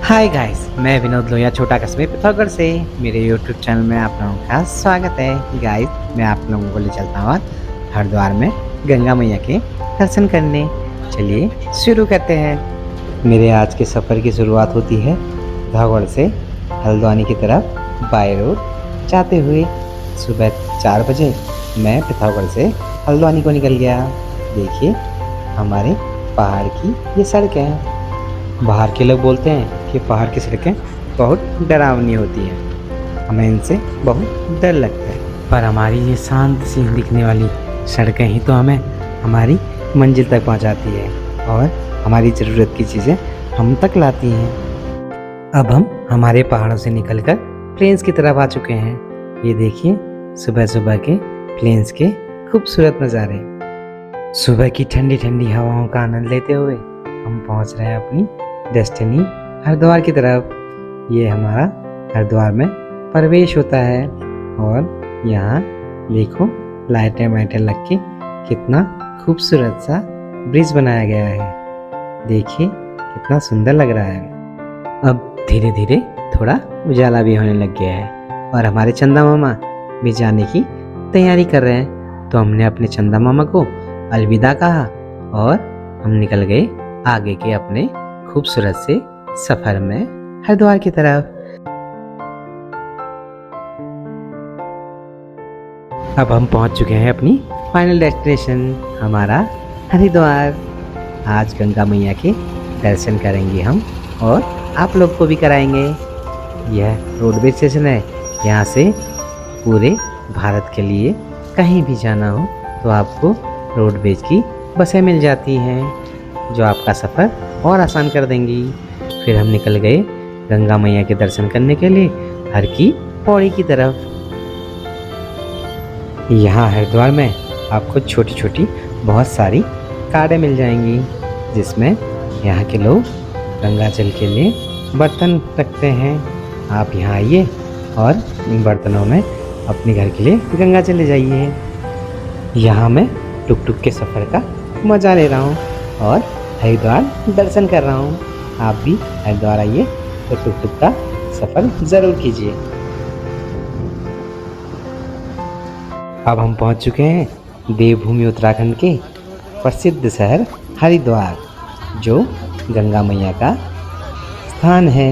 Hi guys, मैं विनोद लोहिया छोटा कस्बे पिथौरागढ़ से। मेरे यूट्यूब चैनल में आप लोगों का स्वागत है। गाइस, मैं आप लोगों को ले चलता हूँ हरिद्वार में गंगा मैया के दर्शन करने। चलिए शुरू करते हैं। मेरे आज के सफ़र की शुरुआत होती है पिथौरागढ़ से हल्द्वानी की तरफ बाय रोड जाते हुए। सुबह 4 बजे मैं पिथौरागढ़ से हल्द्वानी को निकल गया। देखिए हमारे पहाड़ की ये सड़क है। बाहर के लोग बोलते हैं कि पहाड़ की सड़कें बहुत डरावनी होती हैं, हमें इनसे बहुत डर लगता है। पर हमारी ये शांत सी दिखने वाली सड़कें ही तो हमें हमारी मंजिल तक पहुंचाती है और हमारी ज़रूरत की चीज़ें हम तक लाती हैं। अब हम हमारे पहाड़ों से निकलकर प्लेन्स की तरफ आ चुके हैं। ये देखिए सुबह सुबह के प्लेन्स के खूबसूरत नज़ारे। सुबह की ठंडी ठंडी हवाओं का आनंद लेते हुए हम पहुंच रहे हैं अपनी डेस्टिनी हरिद्वार की तरफ। ये हमारा हरिद्वार में प्रवेश होता है और यहाँ देखो लाइटें वाइटें लग के कितना खूबसूरत सा ब्रिज बनाया गया है। देखिए कितना सुंदर लग रहा है। अब धीरे धीरे थोड़ा उजाला भी होने लग गया है और हमारे चंदा मामा भी जाने की तैयारी कर रहे हैं। तो हमने अपने चंदा मामा को अलविदा कहा और हम निकल गए आगे के अपने खूबसूरत से सफर में हरिद्वार की तरफ। अब हम पहुंच चुके हैं अपनी फाइनल डेस्टिनेशन, हमारा हरिद्वार। आज गंगा मैया के दर्शन करेंगे हम और आप लोग को भी कराएंगे। यह रोडवेज स्टेशन है। यहाँ से पूरे भारत के लिए कहीं भी जाना हो तो आपको रोडवेज की बसें मिल जाती हैं जो आपका सफ़र और आसान कर देंगी। फिर हम निकल गए गंगा मैया के दर्शन करने के लिए हर की पौड़ी की तरफ। यहाँ हरिद्वार में आपको छोटी छोटी बहुत सारी कारें मिल जाएंगी जिसमें यहाँ के लोग गंगा जल के लिए बर्तन रखते हैं। आप यहाँ आइए और इन बर्तनों में अपने घर के लिए गंगा जल ले जाइए। यहाँ मैं टुक टुक के सफ़र का मज़ा ले रहा हूँ और हरिद्वार दर्शन कर रहा हूँ। आप भी हरिद्वार आइए तो टुक टुक का सफ़र ज़रूर कीजिए। अब हम पहुँच चुके हैं देवभूमि उत्तराखंड के प्रसिद्ध शहर हरिद्वार, जो गंगा मैया का स्थान है।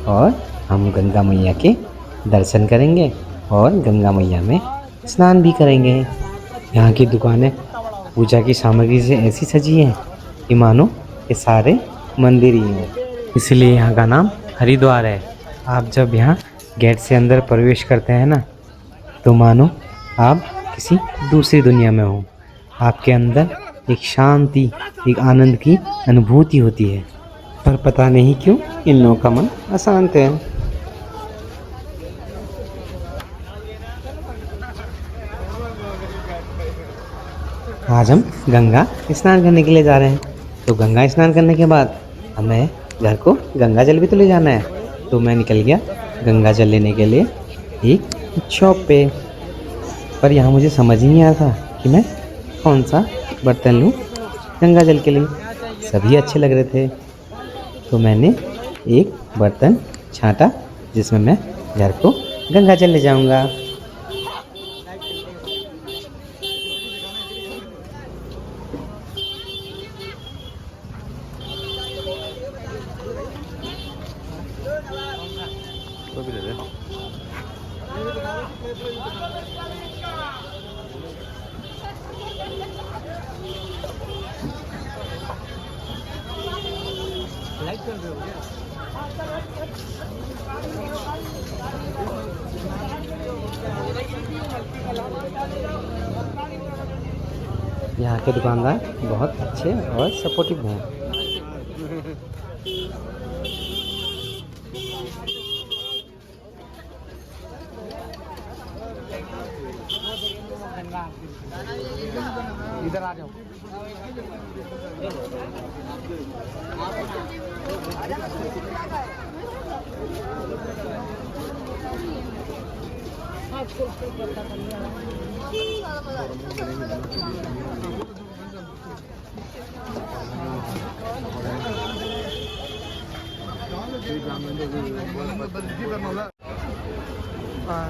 और हम गंगा मैया के दर्शन करेंगे और गंगा मैया में स्नान भी करेंगे। यहाँ की दुकानें पूजा की सामग्री से ऐसी सजी हैं कि मानो ये सारे मंदिर ही हैं, इसलिए यहाँ का नाम हरिद्वार है। आप जब यहाँ गेट से अंदर प्रवेश करते हैं ना तो मानो आप किसी दूसरी दुनिया में हो। आपके अंदर एक शांति, एक आनंद की अनुभूति होती है। पर पता नहीं क्यों इन लोगों का मन अशांत है। आज हम गंगा स्नान करने के लिए जा रहे हैं। तो गंगा स्नान करने के बाद हमें घर को गंगा जल भी तो ले जाना है। तो मैं निकल गया गंगा जल लेने के लिए एक शॉप पे। पर यहाँ मुझे समझ ही नहीं आ रहा था कि मैं कौन सा बर्तन लूँ गंगा जल के लिए। सभी अच्छे लग रहे थे तो मैंने एक बर्तन छांटा जिसमें मैं घर को गंगा जल ले जाऊँगा। यहाँ के दुकानदार बहुत अच्छे और सपोर्टिव हैं। इधर आ जाओ।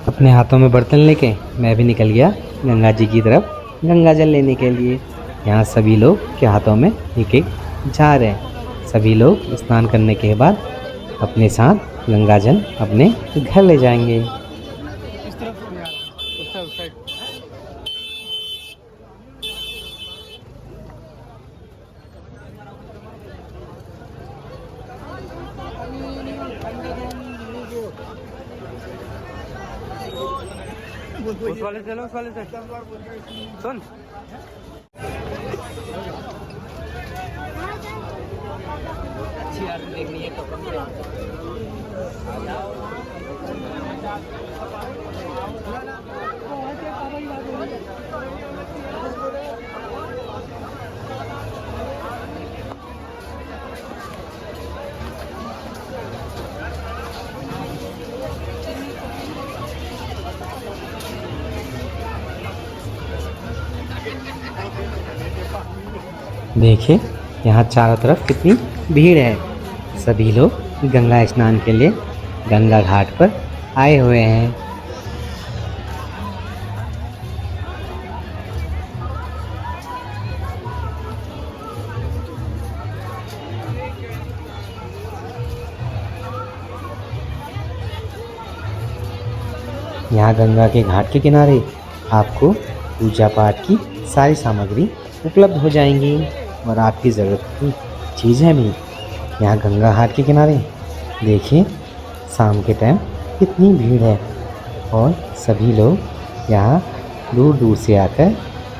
अपने हाथों में बर्तन लेके मैं भी निकल गया गंगा जी की तरफ गंगा जल लेने के लिए। यहाँ सभी लोग के हाथों में एक एक जार है। सभी लोग स्नान करने के बाद अपने साथ गंगा जल अपने घर ले जाएंगे। उस वाले से लो, उस वाले से सुन। अच्छी आरती देखनी है तो कम से देखिए यहाँ चारों तरफ कितनी भीड़ है। सभी लोग गंगा स्नान के लिए गंगा घाट पर आए हुए हैं। यहाँ गंगा के घाट के किनारे आपको पूजा पाठ की सारी सामग्री उपलब्ध हो जाएंगी और आपकी ज़रूरत की चीज़ें भी। यहाँ गंगा घाट के किनारे देखिए शाम के टाइम कितनी भीड़ है और सभी लोग यहाँ दूर दूर से आकर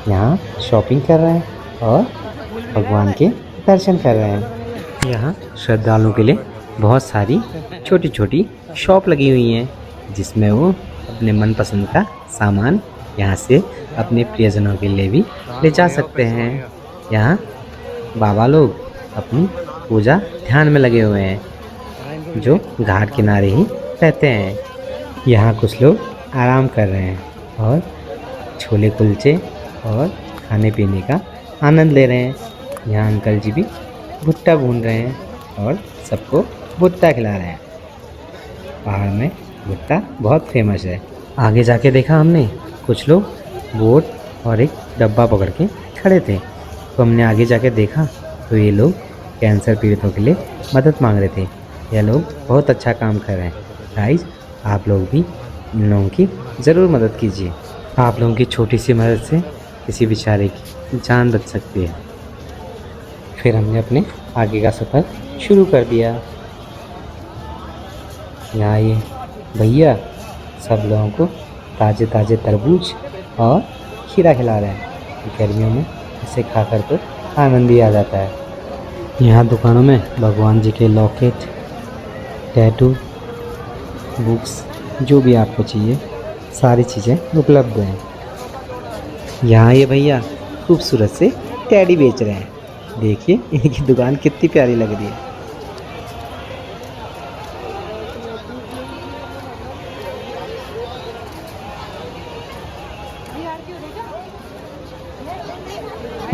यहाँ शॉपिंग कर रहे हैं और भगवान के दर्शन कर रहे हैं। यहाँ श्रद्धालुओं के लिए बहुत सारी छोटी छोटी शॉप लगी हुई हैं जिसमें वो अपने मनपसंद का सामान यहाँ से अपने प्रियजनों के लिए भी ले जा सकते हैं। यहाँ बाबा लोग अपनी पूजा ध्यान में लगे हुए हैं जो घाट किनारे ही रहते हैं। यहाँ कुछ लोग आराम कर रहे हैं और छोले कुलचे और खाने पीने का आनंद ले रहे हैं। यहाँ अंकल जी भी भुट्टा भून रहे हैं और सबको भुट्टा खिला रहे हैं। पहाड़ में भुट्टा बहुत फेमस है। आगे जाके देखा हमने कुछ लोग बोट और एक डब्बा पकड़ के खड़े थे, तो हमने आगे जाके देखा तो ये लोग कैंसर पीड़ितों के लिए मदद मांग रहे थे। ये लोग बहुत अच्छा काम कर रहे हैं। गाइस आप लोग भी इन लोगों की ज़रूर मदद कीजिए। आप लोगों की छोटी सी मदद से किसी बेचारे की जान बच सकती है। फिर हमने अपने आगे का सफ़र शुरू कर दिया। यहाँ ये भैया सब लोगों को ताज़े ताज़े तरबूज और खीरा खिला रहे हैं। गर्मियों में इसे खाकर तो आनंद ही आ जाता है। यहाँ दुकानों में भगवान जी के लॉकेट, टैटू, बुक्स जो भी आपको चाहिए सारी चीज़ें उपलब्ध हैं। यहाँ ये भैया खूबसूरत से टैडी बेच रहे हैं। देखिए इनकी दुकान कितनी प्यारी लग रही है।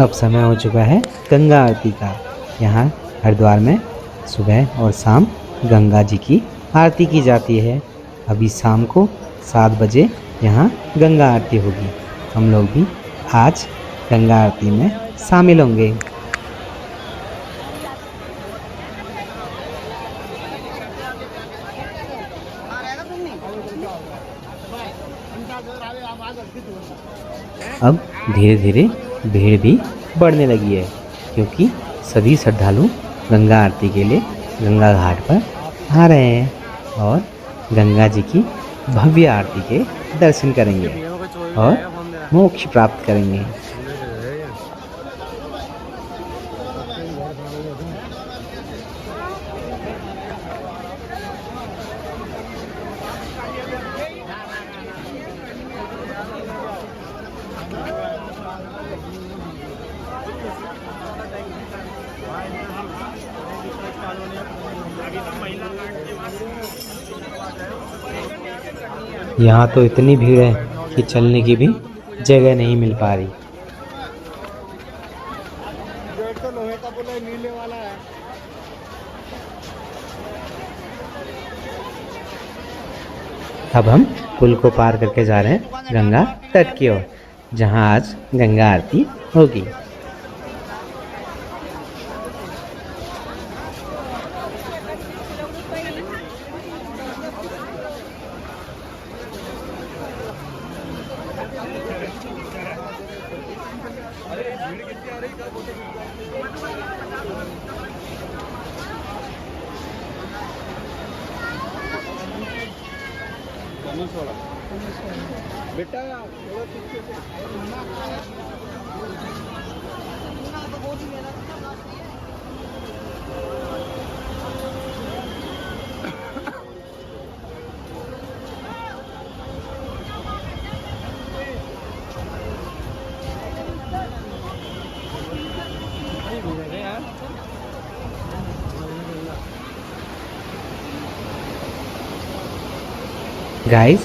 अब समय हो चुका है गंगा आरती का। यहाँ हरिद्वार में सुबह और शाम गंगा जी की आरती की जाती है। अभी शाम को 7 बजे यहाँ गंगा आरती होगी। हम लोग भी आज गंगा आरती में शामिल होंगे। अब धीरे धीरे भीड़ भी बढ़ने लगी है क्योंकि सभी श्रद्धालु गंगा आरती के लिए गंगा घाट पर आ रहे हैं और गंगा जी की भव्य आरती के दर्शन करेंगे और मोक्ष प्राप्त करेंगे। यहाँ तो इतनी भीड़ है कि चलने की भी जगह नहीं मिल पा रही। गेट तो लोहे का बोला नीले वाला है। अब हम पुल को पार करके जा रहे हैं गंगा तट की ओर, जहाँ आज गंगा आरती होगी। बेटा गाइस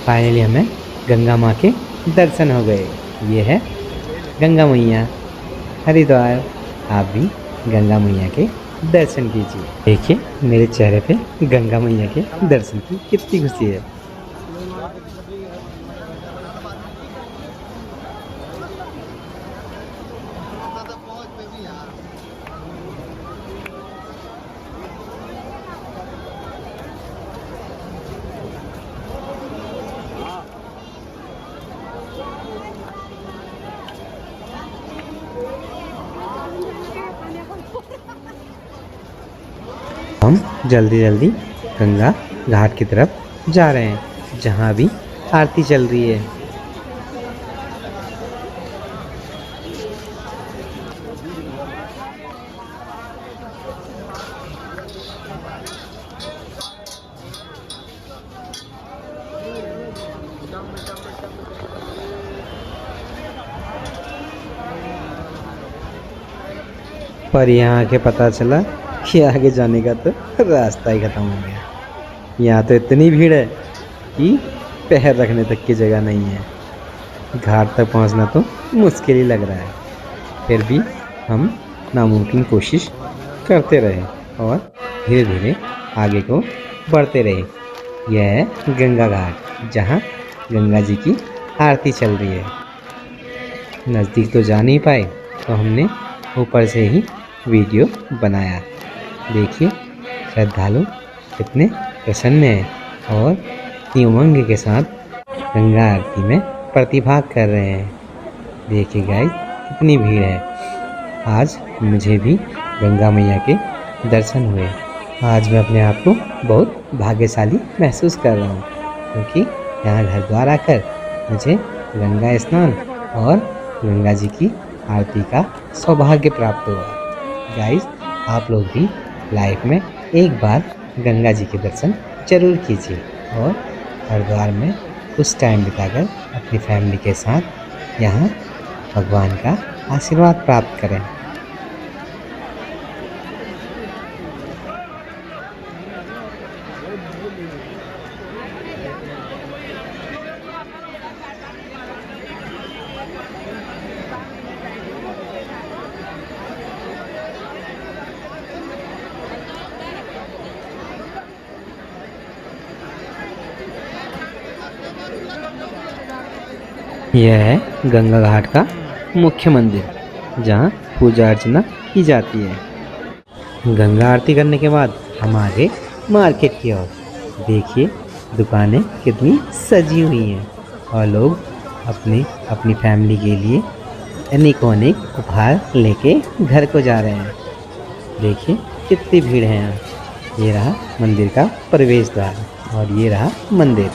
फाइनली हमें गंगा माँ के दर्शन हो गए। ये है गंगा मैया हरिद्वार। आप भी गंगा मैया के दर्शन कीजिए। देखिए मेरे चेहरे पे गंगा मैया के दर्शन की कितनी खुशी है। हम जल्दी जल्दी गंगा घाट की तरफ जा रहे हैं, जहाँ भी आरती चल रही है। पर यहाँ के पता चला कि आगे जाने का तो रास्ता ही खत्म हो गया। यहाँ तो इतनी भीड़ है कि पैर रखने तक की जगह नहीं है। घाट तक पहुँचना तो मुश्किल ही लग रहा है। फिर भी हम नामुमकिन कोशिश करते रहे और धीरे धीरे आगे को बढ़ते रहे। यह है गंगा घाट, जहाँ गंगा जी की आरती चल रही है। नज़दीक तो जा नहीं पाए तो हमने ऊपर से ही वीडियो बनाया। देखिए श्रद्धालु कितने प्रसन्न हैं और इतनी उमंग के साथ गंगा आरती में प्रतिभाग कर रहे हैं। देखिए गाइस कितनी भीड़ है। आज मुझे भी गंगा मैया के दर्शन हुए। आज मैं अपने आप को बहुत भाग्यशाली महसूस कर रहा हूँ, क्योंकि यहाँ घर द्वार आकर मुझे गंगा स्नान और गंगा जी की आरती का सौभाग्य प्राप्त हुआ। गाइस आप लोग भी लाइफ में एक बार गंगा जी के दर्शन जरूर कीजिए और हरिद्वार में कुछ टाइम बिताकर अपनी फैमिली के साथ यहाँ भगवान का आशीर्वाद प्राप्त करें। यह है गंगा घाट का मुख्य मंदिर, जहाँ पूजा अर्चना की जाती है। गंगा आरती करने के बाद हम आगे मार्केट की ओर। देखिए दुकानें कितनी सजी हुई हैं और लोग अपनी फैमिली के लिए अनेकों अनेक उपहार लेके घर को जा रहे हैं। देखिए कितनी भीड़ है यहाँ। ये रहा मंदिर का प्रवेश द्वार और ये रहा मंदिर।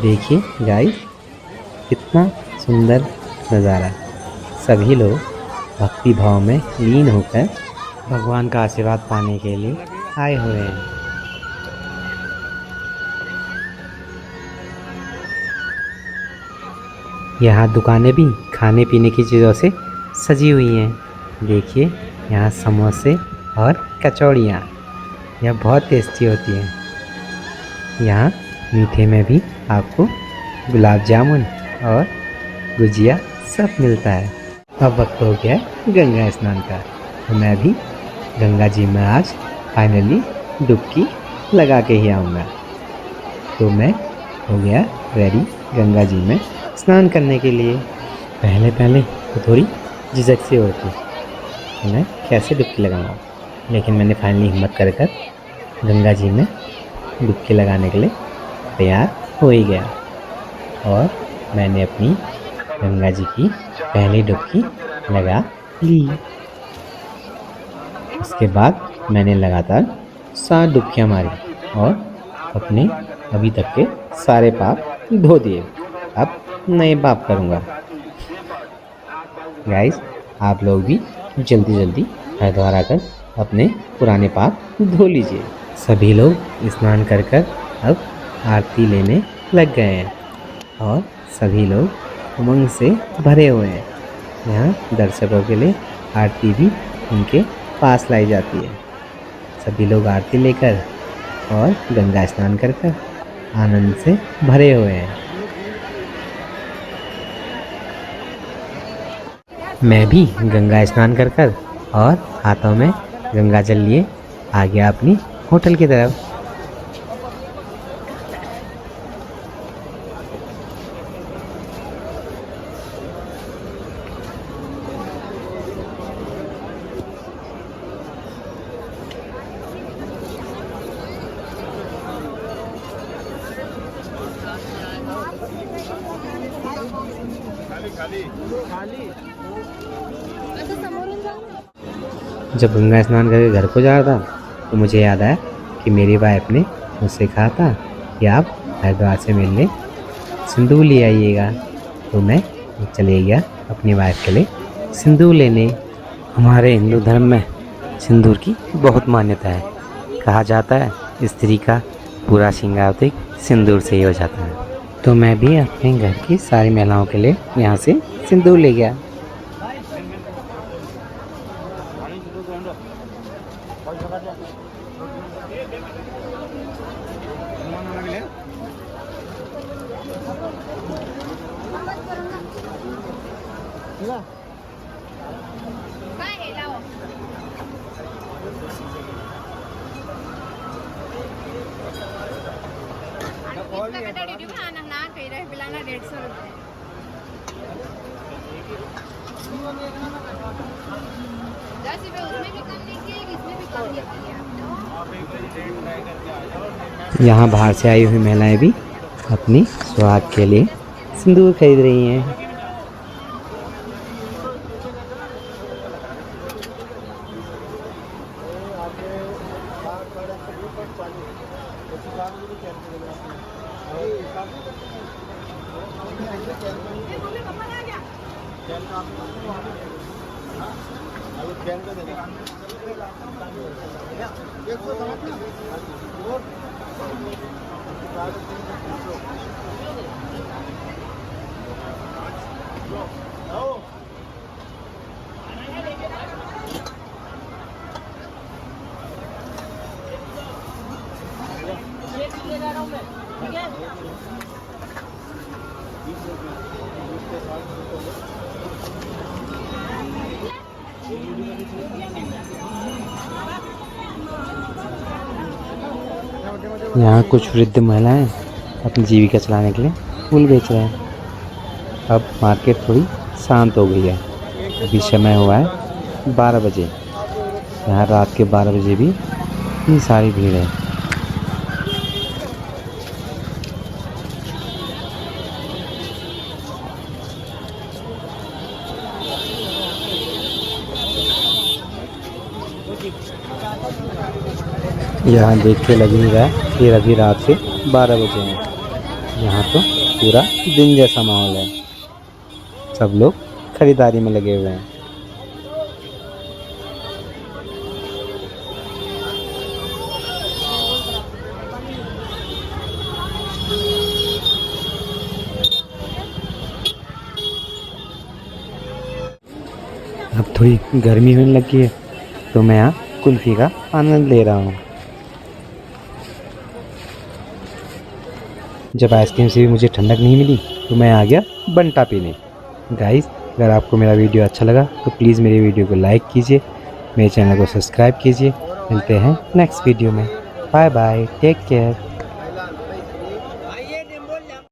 देखिए गाइस कितना सुंदर नज़ारा। सभी लोग भक्ति भाव में लीन होकर भगवान का आशीर्वाद पाने के लिए आए हुए हैं। यहाँ दुकानें भी खाने पीने की चीज़ों से सजी हुई हैं। देखिए यहाँ समोसे और कचौड़ियाँ, यह बहुत टेस्टी होती हैं। यहाँ मीठे में भी आपको गुलाब जामुन और गुजिया सब मिलता है। अब वक्त हो गया है गंगा स्नान का, तो मैं भी गंगा जी में आज फाइनली डुबकी लगा के ही आऊँगा। तो मैं हो गया रेडी गंगा जी में स्नान करने के लिए। पहले पहले तो थोड़ी झिझक सी होती कि मैं कैसे डुबकी लगाऊंगा, लेकिन मैंने फाइनली हिम्मत कर गंगा जी में डुबकी लगाने के लिए तैयार हो ही गया और मैंने अपनी गंगा जी की पहली डुबकी लगा ली। उसके बाद मैंने लगातार 7 डुबकियाँ मारी और अपने अभी तक के सारे पाप धो दिए। अब नए पाप करूँगा। गाइस, आप लोग भी जल्दी जल्दी हरिद्वार आकर अपने पुराने पाप धो लीजिए। सभी लोग स्नान कर अब आरती लेने लग गए हैं और सभी लोग उमंग से भरे हुए हैं। यहाँ दर्शकों के लिए आरती भी उनके पास लाई जाती है। सभी लोग आरती लेकर और गंगा स्नान कर आनंद से भरे हुए हैं। मैं भी गंगा स्नान कर और हाथों में गंगा जल लिए आ गया अपनी होटल की तरफ। जब गंगा स्नान करके घर को जा रहा था तो मुझे याद आया कि मेरी वाइफ ने मुझसे कहा था कि आप हरिद्वार से मिलने सिंदूर ले आइएगा। तो मैं चले गया अपनी वाइफ के लिए सिंदूर लेने। हमारे हिंदू धर्म में सिंदूर की बहुत मान्यता है। कहा जाता है स्त्री का पूरा श्रृंगार तो सिंदूर से ही हो जाता है। तो मैं भी अपने घर की सारी महिलाओं के लिए यहाँ से सिंदूर ले गया। यहाँ बाहर से आई हुई महिलाएं भी अपनी सुहाग के लिए सिंदूर खरीद रही हैं। यहाँ कुछ वृद्ध महिलाएं अपनी जीविका चलाने के लिए फूल बेच रहे हैं। अब मार्केट थोड़ी शांत हो गई है। अभी समय हुआ है 12 बजे। यहाँ रात के 12 बजे भी इतनी सारी भीड़ है। यहाँ देख के लग नहीं रहा है कि अभी रात के 12 बजे हैं। यहाँ तो पूरा दिन जैसा माहौल है। सब लोग खरीदारी में लगे हुए हैं। अब थोड़ी गर्मी होने लगी है तो मैं यहाँ कुल्फ़ी का आनंद ले रहा हूँ। जब आइसक्रीम से भी मुझे ठंडक नहीं मिली तो मैं आ गया बंटा पीने। गाइस, अगर आपको मेरा वीडियो अच्छा लगा तो प्लीज़ मेरी वीडियो को लाइक कीजिए, मेरे चैनल को सब्सक्राइब कीजिए। मिलते हैं नेक्स्ट वीडियो में। Bye bye, take care.